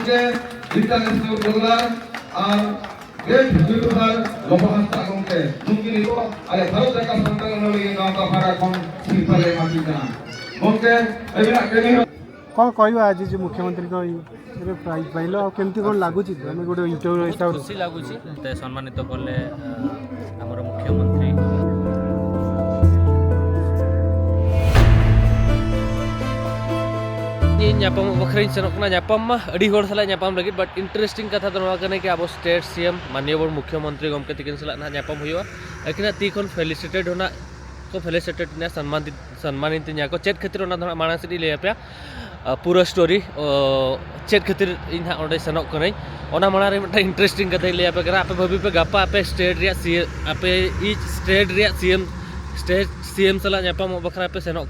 International Program and great beautiful Lopahan Tagong ke mungkin itu ada baru mereka sementara lagi nongka para kon sipale masjidnya mungkin ebina kini कौन कहवा आज जो मुख्यमंत्री prize pile केमती कौन लगुच गोटे इंटरव्यू हिसाब खुशी लगुच सम्मानित कले आमर मुख्यमंत्री ᱧᱟᱯᱟᱢ ᱵᱟᱠᱷᱨᱟᱧ ᱥᱮᱱᱚᱜ ᱠᱟᱱᱟ ᱧᱟᱯᱟᱢ ᱢᱟ ᱟᱹᱰᱤ ᱦᱚᱲ ᱥᱟᱞᱟᱜ ᱧᱟᱯᱟᱢ ᱞᱟᱹᱜᱤᱫ ᱵᱟᱴ ᱤᱱᱴᱟᱨᱮᱥᱴᱤᱝ ᱠᱟᱛᱷᱟ ᱫᱚ ᱱᱚᱣᱟ ᱠᱟᱱᱟ ᱠᱤ ᱟᱵᱚ ᱥᱴᱮᱴ ᱥᱤᱮᱢ ᱢᱟᱱᱱᱤᱭᱚ ᱵᱚᱲ ᱢᱩᱠᱷᱭᱚᱢᱚᱱᱛᱨᱤ ᱜᱚᱢᱠᱮ ᱛᱟᱹᱠᱤᱱ ᱥᱟᱞᱟᱜ ᱱᱟᱦᱟᱜ ᱧᱟᱯᱟᱢ ᱦᱩᱭᱩᱜᱼᱟ ᱟᱹᱠᱤᱱᱟᱜ ᱛᱤ ᱠᱷᱚᱱ ᱯᱷᱮᱞᱤᱥᱤᱴᱮᱴ ᱦᱚᱱᱟᱜ को फेलिसिटेट ने सम्मानित को चेत खातिर मांग से लै पे पूरा स्टोरी चेत खातिर इन हाँ सेनों मांग में इंटरेस्टिंग कथा लै पे आपे भाभी पे गापा आपे स्टेट आपे स्टेट सीएम सला नापाम बखरा पे सेनों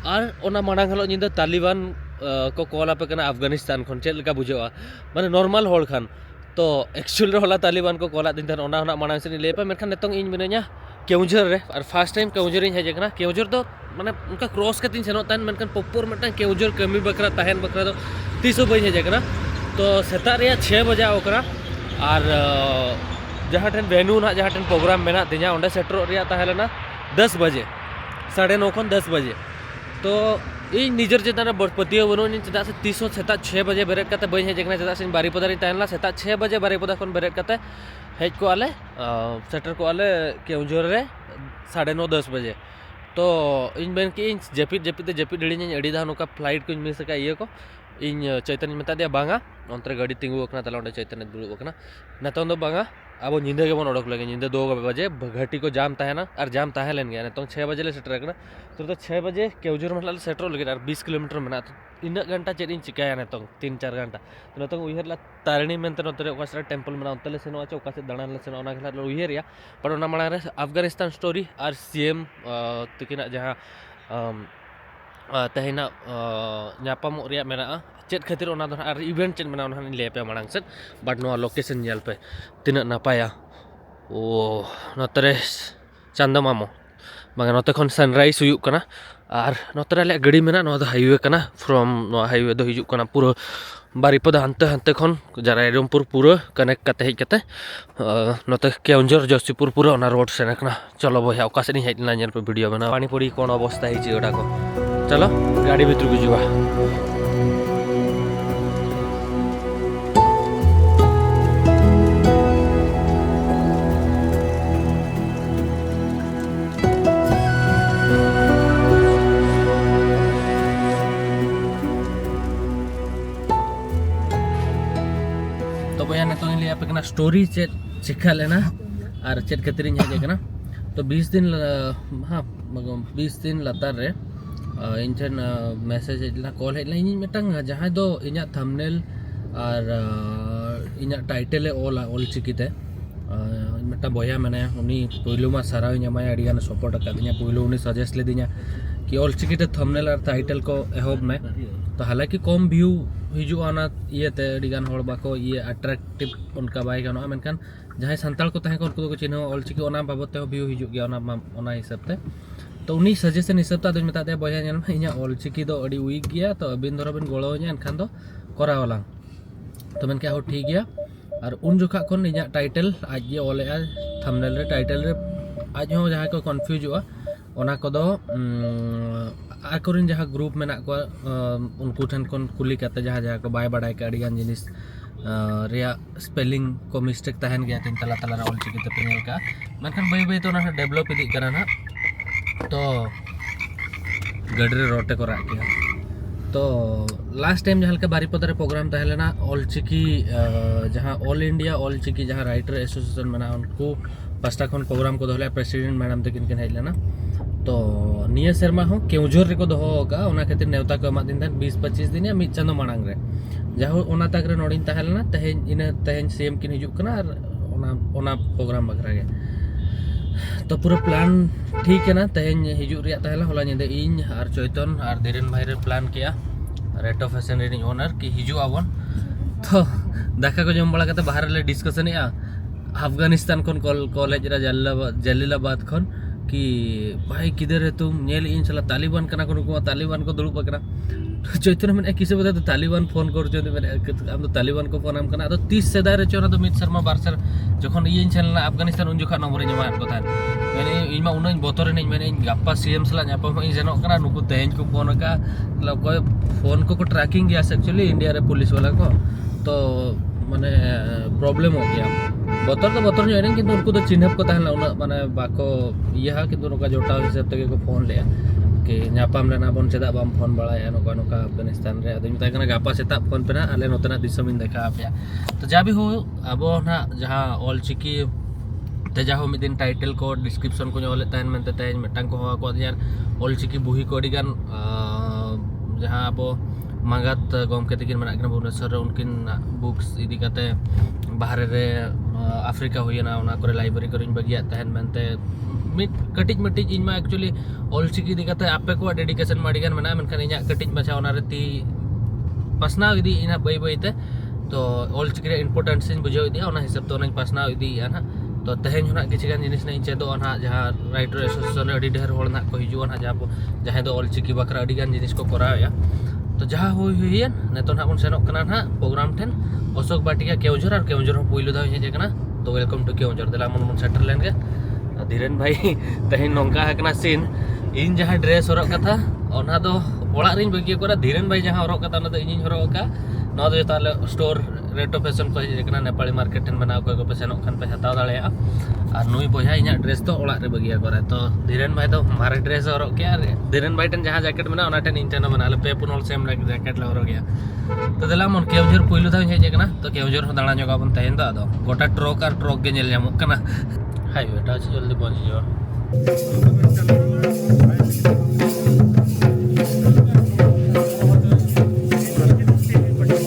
और मांग हलो निंदा तालिबान को कॉल पे अफगानिस्तान खन चेद लेका बुझा माने नॉर्मल होड़ खान तो एक्चुअल होला तालिबान को कॉल दिन मांग से लै पे मेनखान नितोंग इन मिनाया केउझर रे और फर्स्ट टाइम केउझर इन हेजना केउझर तो माने उनका क्रॉस कतिन सेनों तान मेनखान पॉपर मेटा केउझर कमी बकरा तहन बकरा तो तीसो बई हेजना तो सेता रे 6 बजे ओकरा और जहाँ ठेन वेन्यू ना जहाँ ठेन प्रोग्राम मेना तिना ओंडे सेटर रे ताहेलेना 10 बजे 9:30 खन 10 बजे तो इन निजर चेतान पतियो बनो चेदा से तीसो सेता 6 बजे बेरेट कते बई हेजना चेदा से बारीपदारी ताहेला सेता 6 बजे बारीपदा खन बेरेट कते हेज को आले सेटर को आले केउझर रे 9:30-10 बजे तो इन बेन कि इन जपिद डिड़ी अड़ी दा नोका फ्लाइट को मिस का ये को इन चैतन्य मेता दिया बांगा अंतरे गाड़ी तिंगु वकना तला ओंडे चैतन्य दुड़ु वकना नतों दो बांगा अब निंदे के बन ओडक लगे निंदे 2 बजे घाटी को जाम ताहेना और जाम ताहेलेन गया नतों 6 बजे ले सेटर करना तो 6 बजे केउझर मतलब सेटर लगे और 20 किलोमीटर मेना इन घंटा चेद इन चिकाया नतों 3-4 घंटा तो नतों उहर ला तारणी मेनते नतरे ओकासरा टेम्पल मेना अंतले सेनो आचे ओकासे दाणा ले सेनो ओना खला उहर या पर ओना मांग रे अफगानिस्तान स्टोरी और सीएम तकिना जहां तहेना नापाम रिया मेना चेद खातिर ओना दो और इवेंट चेद मेना ओना लै पे मांग से बाट नो लोकेशन नेल पे तिना नापाया ओ नतरे चांदमामो बांगा नते खन सनराइज हुयुक कना और नतरे ले गाड़ी मेना नो हाईवे कना फ्रॉम नो हाईवे दो हिजुक कना पूरा बारीपदा हंते खन रायरमपुर पूरा कनेक्ट कते हेज कते नते केउझर जसीपुर पूरा ओना रोड सेना कना चलो बया ओका से हेजना नेल पे वीडियो बना पानी पड़ी कोन अवस्था हिची ओडा को चलो गाड़ी भीतर को जुवा तो भैया ने तो लिया पे स्टोरी चेक चिखा लेना और चेक खातिर हेजना तो 20 दिन हाँ 20 दिन लतार रे इन ठेन मैसेज हेजना कॉल हेजना इन मिटंग जहां दो इना थंबनेल और इना टाइटल ऑल चिकिते मिटा बया माने उनी पहिलो मा साराव ᱧᱟᱢᱟᱭ ᱟᱹᱰᱤ ᱜᱟᱱ सपोर्ट अकादिया पहिलो उनी सजेस्ट लेदिया कि ऑल चिकिते थंबनेल और टाइटल को एहब में तो हालांकि कम व्यू हिजुआ ना इयेते अड़ी गान होड़ बाको ये अट्रैक्टिव उनका बाय गानो मेनखान जहां संताल को तहे उनको को चिन्ह ऑल चिकी ओना बाबते व्यू हिजु गया ओना हिसाब ते तो उनी सजेशन हिसाब ता मेता दे बया ᱧᱮᱞ ᱢᱮ ᱤᱧᱟᱹᱜ ऑल चिकी दो अड़ी वीक गया तो अबिन धरो बिन गळोᱧᱟ एनखान दो करावला तो मेनके हो ठीक गया और उन जोखा खन इᱧᱟᱹᱜ टाइटल आज ये ऑलया थंबनेल रे टाइटल रे आज हो जहां को कंफ्यूज हुआ ओना को दो आकोरिन जहाँ ग्रुप में को उनको ठन को कुली करते जहाँ को बाय बाडाय के अड़िगान जिनिस रिया स्पेलिंग को मिस्टेक तहन गया तीन तला तला ऑल चिकी ते पेनल का मेनखान बई बई तो ना डेवलप इदी करना ना तो गडरे रोटे को राख गया तो लास्ट टाइम जहाँ के बारीपदा रे प्रोग्राम तहलेना ऑल चिकी जहाँ ऑल इंडिया ऑल चिकी जहाँ राइटर एसोसिएशन मेना उनको पास्टा खन प्रोग्राम को दोहले प्रेसिडेंट मैडम तकिन के हेज लेना तो निया शर्मा हो केउझर रे को दोहो का ओना खातिर नेवता को एमा दिन 20-25 दिन या मिद चांदो मांग रे जाहो ओना तक रे नोडिन ताहेलना तहेन इन तहेन सेम किन हिजुक कना और ओना प्रोग्राम बखरा गे तो पूरा प्लान ठीक है ना तहेन हिजुक रिया ताहेला होला निदे इन और चैतन और धीरेन भाई रे प्लान किया रेट ऑफ फैशन रे ओनर कि हिजु आवन तो दाका को जम बड़ा कते बाहर ले डिस्कशन या अफगानिस्तान खन कॉलेज रा जलीलाबाद खन कि भाई किधर है तुम नेल इन चला तालिबान कना को तालिबान को दुड़ुब कना चैतन्य मैंने किसी बता तो तालिबान फोन कर मैंने हम तो तालिबान को फोन आम करना तो 30 सेदाय रे चोना तो मित शर्मा बारसर जखन ये चैनल अफगानिस्तान उन जोखा नंबर ᱧᱟᱢᱟ को था मैंने इमा उन बोतर नहीं मैंने गप्पा सीएम सला ᱧᱟᱯᱟᱢ ᱤᱧ ᱥᱮᱱᱚᱜ ᱠᱟᱱᱟ नुकु तेज को फोन का मतलब कोई फोन को ट्रैकिंग गया एक्चुअली इंडिया रे पुलिस वाला को तो माने प्रॉब्लम हो गया बोतर जो नहीं किंतु उनको तो चिन्हप को तहला माने बाको ये किंतु नोका जोटा हिसाब तक को फोन लिया कि ᱧᱟᱯᱟᱢ ᱞᱮᱱᱟ ᱵᱚᱱ ᱪᱮᱫᱟᱜ ᱵᱟᱢ ᱯᱷᱳᱱ ᱵᱟᱲᱟᱭᱟ ᱱᱚᱠᱟ ᱱᱚᱠᱟ ᱟᱯᱷᱜᱟᱱᱤᱥᱛᱟᱱ ᱨᱮ ᱟᱫᱚᱧ ᱢᱮᱛᱟᱭ ᱠᱟᱱᱟ ᱜᱟᱯᱟ ᱥᱮᱛᱟᱜ ᱯᱷᱳᱱ ᱯᱮ ᱱᱟ ᱟᱞᱮ ᱱᱚᱛᱮᱱᱟᱜ ᱫᱤᱥᱚᱢᱤᱧ ᱫᱮᱠᱷᱟ ᱟᱯᱮᱭᱟ तो जा भी हो अब ना जहाँ ऑलचिकी ते जहाँ मिद दिन टाइटल को डिस्क्रिप्शन को ऑल तहन मेनते तेज मिटांग को हवा को यार ऑलचिकी बुही को अडिगान जहाँ अब मांगात गमके तकिन मना कना भुवनेश्वर रे उनकिन बुक्स इदी कते बाहर रे अफ्रीका हुईना उना करे लाइब्रेरी करिन बगिया तहन मेनते मिट कटिज मटिज इन मा एक्चुअली ऑलचिकी इदी कते आपे को डेडिकेशन माडिगान मना मेनखान इना कटिज मछा उना रे ती पसना इदी इना बई बईते तो ऑलचिकी रे इंपोर्टेंस इन बुझाव इदी उना हिसाब तो उना पसना इदी ना तो तेहेन होना किसी गान जिनिस नहीं चेदो ना जहाँ राइटर एसोसिएशन रे अडी ढेर होड़ ना को हिजुआ ना जहाँ दो ऑलचिकी बखरा अडी गान जिनिस को कराया तो जहाँ हुईन नेतो ना बन सेनोक कना ना प्रोग्राम ठेन अशोक बाटिका केवझर और केवझर पहिलो दा हेजे कना तो वेलकम टू केवझर देला मन मन सेटल लेन गे धीरेन भाई तेहेन नोंका हकना सीन इन जहाँ ड्रेस हरक कथा ओना दो ओड़ा रिन बगिया कोरा धीरेन भाई जहाँ हरक कथा ना तो इन हरक का ना तो ताले स्टोर रेटो फैशन को हेजे कना नेपाली मार्केट ठेन बनाव को पे सेनोक खान पे हताव दाड़े और नुई बया इन ड्रेस तो ओड़ा रे बगिया कोरा तो धीरेन भाई तो मारे ड्रेस हरक के धीरेन भाई ठेन जहाँ जैकेट मेना ओना ठेन इन ठेन बना ले पे पुनल सेम लाइक जैकेट ले हरक गया तो देला मन केवझर पहिलो दा हेजे कना तो केवझर हो दाणा जोगा बन तेहेन दा दो गोटा ट्रक और ट्रक के नेल जामो कना हाईवे टा जल्दी पहुंच जाओ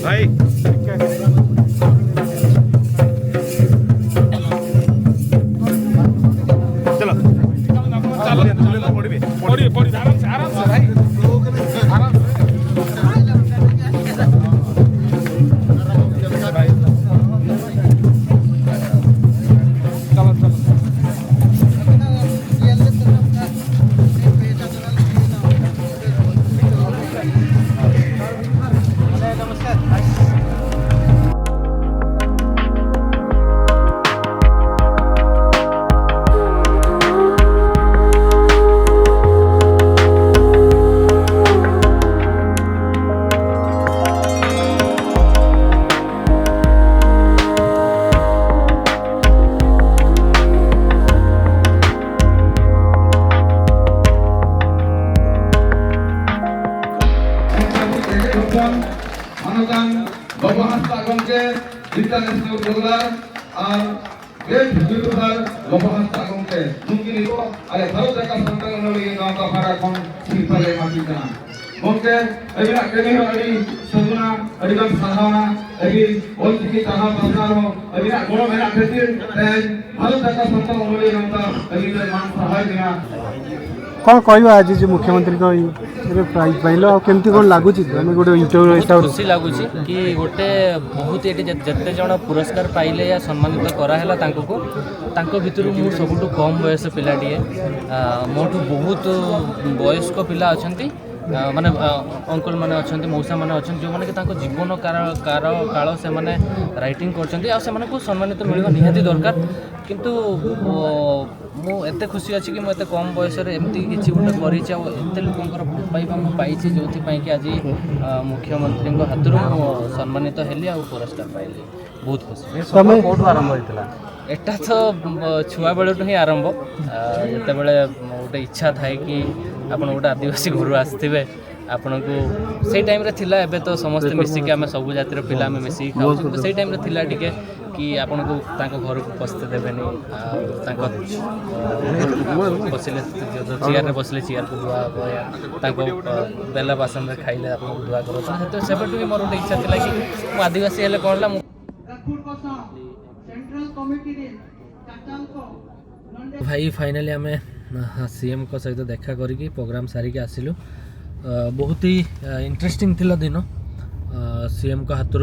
भाई चलो पड़ी आराम से भाई आराम से मानदान बाबा हांसदा गमके इंटरनेशनल ब्लॉगर और ग्रेट यूट्यूबर बाबा हांसदा गमके नुंगिन को आले भारत का संतान नलगी गांव का भाड़ा कोन सिरपाले माटी kana गमके अबिना केनी अडी सगुना अडिगम साधावना अबि ओलचिकी ताहा पासना हो अबिना गोड़ मेना खातिर भारत का संतान नलगी गांव का अबि मान सहाय दिना कौन कहवा आज जो मुख्यमंत्री को प्राइज पाइल आ केमती कौन लगुच गोटे खुशी लगुच कि गोटे बहुत ये जिते जन पुरस्कार पाइले या सम्मानित कराला को भितर मु सब कम बयस पिलाटे मोठू बहुत वयस्क पिला अच्छा माने अंकल माने अच्छा मौसा माने अच्छा जो माने कि जीवन काल से माने राइटिंग कर सम्मानित मिलवा निहाती दरकार किंतु मु एते खुशी अच्छी कि मुझे कम बयस एमती किसी गोटे करते लोकर भल पाइबा मुझे जो कि आज मुख्यमंत्री हाथ सम्मानित हेली आ पुरस्कार पाइली बहुत खुशी कौटू आरंभ होता एटा तो छुआ बेलू ही आरंभ जिते बड़े गोटे इच्छा थाए कि आपन गोटे आदिवासी घर आसवे आपन को से टाइम रे थिला एबे तो समस्त मिसिक आम सब जातिर पिला में मिसिक खाऊ से टाइम रे थिला टिके कि आपन को तांको घर को पस्ते देबेनी तांको बसले चेयर रे बसले चेयर को दुआ या तांको बेला बासन रे खाइले आपन को दुआ करो तो सेबटू भी मोर गोटे इच्छा थिला कि मु आदिवासी हेले कोनला भाई फाइनली आम सीएम को सहित देखा करी प्रोग्राम सारिक आसिलु बहुत ही इंटरेस्टिंग थिला दिन सीएम को हाथ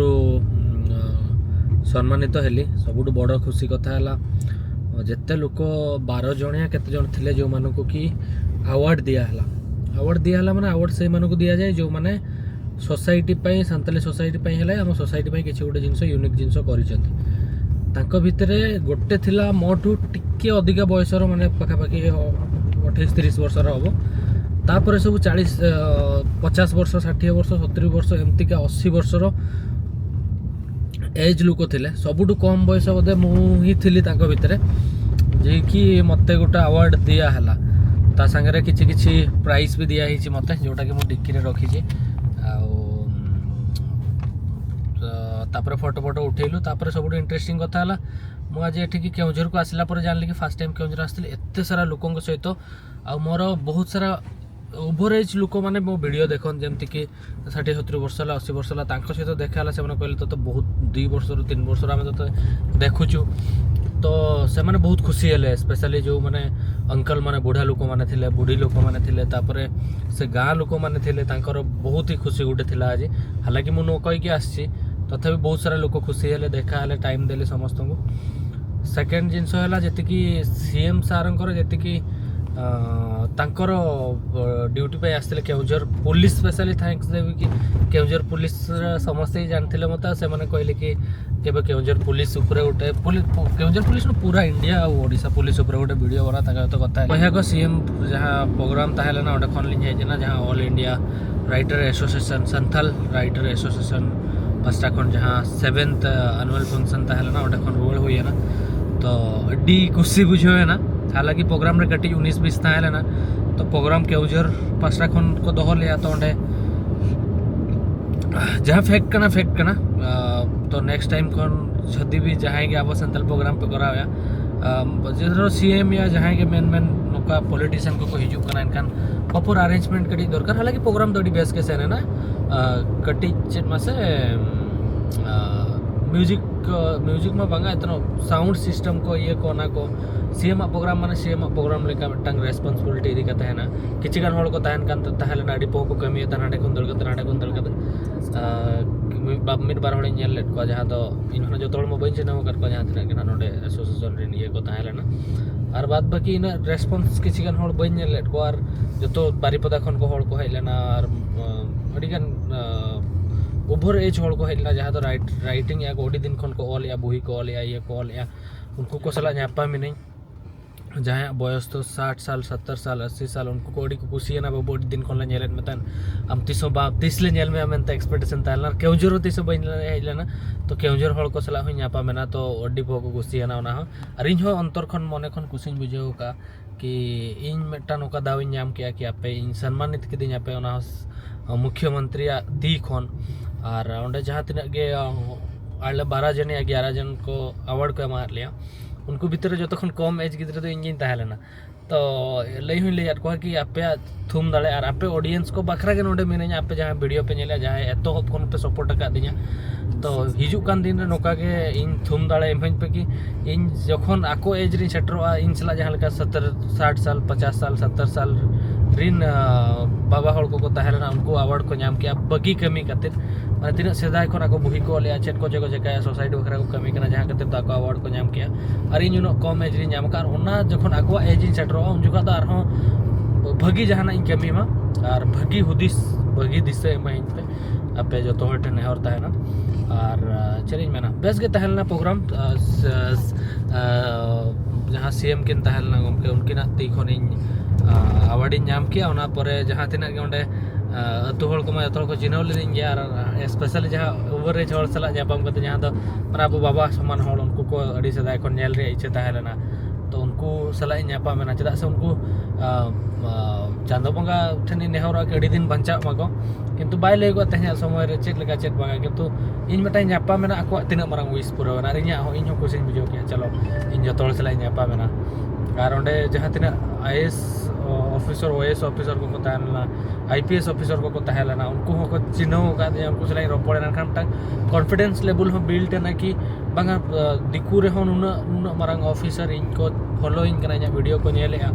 सम्मानित हेली सबुठ बड़ खुशी कथा है जिते लोक 12 जणिया केते जण थिले जो मानक कि अवार्ड दिया माने अवार्ड से मानक दिया जाए जो माने सोसाइटी पाई संताली सोसाइटी पाई हेला हम सोसाइटी पाई किछि गोटे जिंस यूनिक जिंस करिसथि तांको भितरे गोटे थिला मोठू टिके अधिका बयसर माने पाखापाखि 28-30 वर्षर हम तापर सब 40-50 वर्ष 60 वर्ष 70 वर्ष एमती का 80 वर्षर एज लोक थिले सबुठू कम बयस बोधे मु ही थिली तांको भितरे जे कि मते गोटे अवार्ड दिया हला ता संगे किछि किछि प्राइज भी दिया हिची मते जोटा कि मु डिक्की रे रखी छी तापर फोटो फोटो उठेलु तापर सब इंटरेस्टिंग कथा हला मु आज एठी केउझर को आसला पर जानली कि फर्स्ट टाइम केउझर आसली एते सारा लोकन सहित आ मोर बहुत सारा ओभर एज लोक मैंने मो वीडियो देखन जमती कि 60-70 वर्ष 80 वर्ष सहित देखा से कहले तो बहुत 2 वर्ष 3 वर्ष आम तो देखुचु तो से माने बहुत खुशी हेले स्पेशली जो माने अंकल माने बुढ़ा लोक माने थिले बुढ़ी लोक माने थिले तापरे से गाँ लोक माने थिले तांकर बहुत ही खुशी गुटे थिला आज हालांकि मु नो कहि के आसी तथापि बहुत सारा लोक खुशी हेले देखा हेले टाइम देले समस्त को सेकेंड जिनस है जति कि सीएम सारंकर जति कि तांकर ड्यूटी पे आसते केउझर पुलिस स्पेशली थैंक्स देवी कि केउझर पुलिस समस्ते जानते मत से मैंने कहले कि केबे केउझर पुलिस उपरे गोटे केउझर पुलिस पूरा इंडिया और ओडिशा पुलिस उपरे गोटे वीडियो बना ताका तो कथा कहया सीएम जहाँ प्रोग्राम ताहेला ना गोटे खनली जाय ना जहाँ all India writer association Santhal writer association पास्टाखंड जहाँ 7th एनुअल फंक्शन ताहेला ना गोटे खन रोल हुई है ना तो डी खुशी बुझे है ना हालांकि प्रोग्राम रे कटी 19-20 ताहेला ना तो प्रोग्राम केउझर पास्टाखंड को दह लिया तो अंडे जहाँ फेक कना तो नेक्स्ट टाइम खन जदि भी जहाँ के अब संताल प्रोग्राम पे कराया जो सीएम या जहाँ के मेन नौका पॉलिटिशियन को हिजू कना इनखान प्रॉपर अरेंजमेंट कटी दरकार हालांकि प्रोग्राम तो बेस के सेने ना कटी चेट मासे म्यूजिक में बांगा इतना साउंड सिस्टम को ये को ना को सीएम प्रोग्राम माने सीएम प्रोग्राम लेका मिटंग रेस्पॉन्सिबिलिटी इदी का तहना किछि गान हळ को तहन कान तहले नाडी पो को कमी तनाडे कुन दलगत मिड बार हळ नेल लेट को जहां तो इनहना जो तोल मोबाइल से ना कर को जहां तना के नोडे एसोसिएशन रे ये को तहले ना और बाद बाकी इन रेस्पॉन्स किछि गान हळ बइन नेल लेट को और जतो बारीपदा खन को हळ को हैलेना और अडिगन ओभर एज हळ को हैलेना जहां तो राइटिंग या ओडी दिन खन को ऑल या बुही को ऑल या ये को ऑल या उनको को सला न्यापा में नहीं जहाँ बयस तो 60 साल 70 साल 80 साल उनको कोडी को कुसी ना बॉडी दिन खन नेलेट मतन हम 332 ले नेल में हम एक्सपेक्टेशन तालना केउझर 322 ले ना तो केउझर हळ को सला हो न्यापा में ना तो ओडी को कुसी ना ना और इन हो अंतर खन मने खन कुसी बुझेओ का कि इन मेटा नोका दावी नाम किया कि आपे इन सम्मानित के दिन आपे ना मुख्यमंत्री दी खन और ओंडे जहाँ तिना के आले 12 जन या 11 जन को अवार्ड को एमा लिया उनको भीतर जो तखन कम एज गिद्रे तो इंजिन ताहेलेना तो लई हुई ले को कि आपे थुम दाले और आपे ऑडियंस को बखरा के नोडे मिने आपे जहाँ वीडियो पे नेला जहाँ एतो खन पे सपोर्ट का दिया तो हिजु कान दिन रे नोका के इन थुम दाले एमहन पे कि इन जखन आको एज रि सेटरवा इन सला जहाँ लका 60 साल 50 साल 70 साल रिन बाबा हड़ को ताहेलेना उनको अवार्ड को नाम किया बगी कमी खातिर माने तीना सेदाय खन आको बुही को लिया चेट को जगह जगह सोसाइटी बखरा को कमी करना जहाँ खातिर आको अवार्ड को नाम किया और इन नो कम एज रि नाम का ओना जखन आको एज इन सेटरवा उन जुगा तो आरो भगी जहाना इन कमी मा और भगी हुदिस भगी दिसे महिन पे आपे जो तो हटे नेहर ताहेना और चलिए मेना बेस के ताहेलना प्रोग्राम जहाँ सीएम किन ताहेलना गमके उनकिना ती खन अवार्ड नाम किया उना परे जहाँ तिना के ओंडे अतु हड़ को मैं अतु को चिन्हव लेदिन गया और स्पेशली जहाँ ओवर एज हड़ सला जापाम करते जहाँ तो माने अब बाबा समान हड़ उनको को अड़ी सदाय खन नेल रे इच्छा ताहेलना तो उनको सला नापा मेना चदा से उनको चांदो बंगा ठेनी नेहरा के अड़ी दिन बंचा माको किंतु बाय ले गो तहया समय रे चेक लगा चेक बांगा किंतु इन मटा नापा मेना आको तिना मारंग विश पूरा ना इन्या हो इन हो खुशी बुझो के चलो इन जतोल सला नापा मेना और ओंडे जहाँ तिना आईएएस ऑफिसर ओएस ऑफिसर को ताहेलना आईपीएस ऑफिसर को ताहेलना उनको हो चिन्ह का उनको सलाई रोपड़े खान कॉन्फिडेंस लेवल हो बिल्ड ना कि बांगा दिकू रे हो उन मारंग ऑफिसर इनको फॉलोइंग करना वीडियो को नेलेआ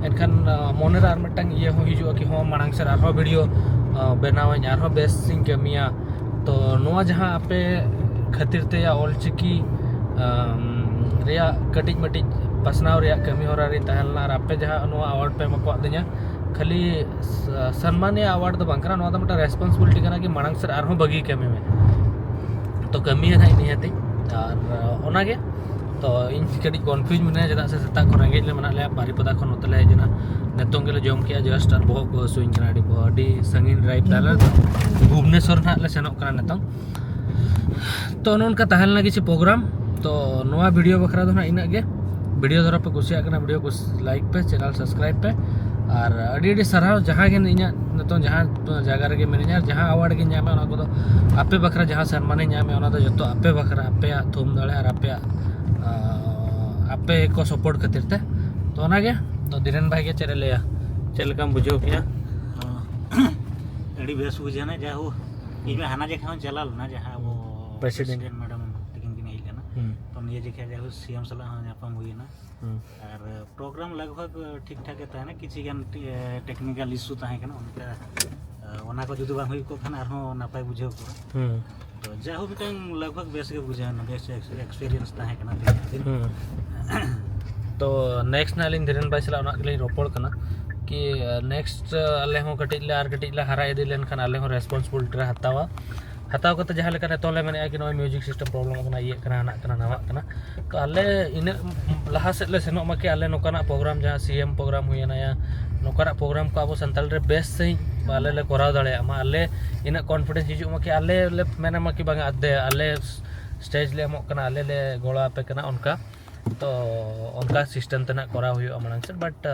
एनखान मोने आर मिटंग ये हो हिजुआ कि हो मांग सर आरो वीडियो बनावाኝ आरो बेस सिंग कमिया तो नोआ जहाँ आपे खातिर ते या ऑलचिकी रिया कटिज मटिज पसनाव रिया कमी होरा रि ताहेलना और आपे जहाँ नोआ अवार्ड पे मको दिया खाली सम्मानीय अवार्ड तो बांकरा नवा तो मटा रेस्पॉन्सिबिलिटी करना कि मांग सर आरहों बगी कमी में तो कमी है निहती और ओनागे तो इन कड़ी कन्फ्यूज में चदा से सेता को रेंगे मना ले बारीपदा खन उतले जना नेतों के जम किया जस्ट और बहुत को सुइन कना अडी संगीन ड्राइव ताले भुवनेश्वर ना ले सेनोक कना नेतों तो नोनका तहलना किसी प्रोग्राम तो नवा वीडियो बखरा दो ना इना के वीडियो धरा पे कुछ वीडियो को लाइक पे चैनल सब्सक्राइब पे और अड़ी सारा जहाँ के इना नितों जहाँ जगह रे मिना जहाँ अवार्ड के नामे ओना को आपे बखरा जहाँ सम्मान नामे ओना दो जतो आपे बखरा आपे थूम दाड़े और आपे को सपोर्ट खातिर ते तो ओनागे तो धीरेन भाई के चले लिया चल कम बुझो पिया अड़ी बेस बुझे ना जाहू इन में हाना जगह चलाल ना जहाँ वो प्रेसिडेंट मैडम तकिन की नहीं लेना तो निये जगह जाहू सीएम सला ᱧᱟᱯᱟᱢ हुई ना और प्रोग्राम लगभग ठीक ठाक है ना किसी गान टेक्निकल इशू ताहे कना उनका ओना को जुदि बांग हुई को खाना आरो नापाय बुझे को तो जाहू मिटन लगभग बेस के बुझे ना बेस एक्सपीरियंस ताहे कना तो नेक्स्ट ना लिन धीरेन भाई सला ओना के रोपड़ कना कि नेक्स्ट अले हो कटिले आर कटिले हरा इदी लेन खान अले हो रेस्पॉन्सिबिलिटी हतावा हताव करते जहाँ लेकर तोले मैंने कि नॉय म्यूजिक सिस्टम प्रॉब्लम ये नवा तो अले इन लहा से ले सेनो मा कि अले नोकाना प्रोग्राम जहाँ सीएम प्रोग्राम हुई ना या नोकाना प्रोग्राम को अब संताल रे बेस सही अले ले कोराव दाड़े मा अले इन कॉन्फिडेंस हिजु मा कि अले ले मैंने मा कि बांग अदे अले स्टेज ले एमो कना अले ले गोड़ा पे कना उनका तो उनका सिस्टम तना कोराव हुई मांग से बट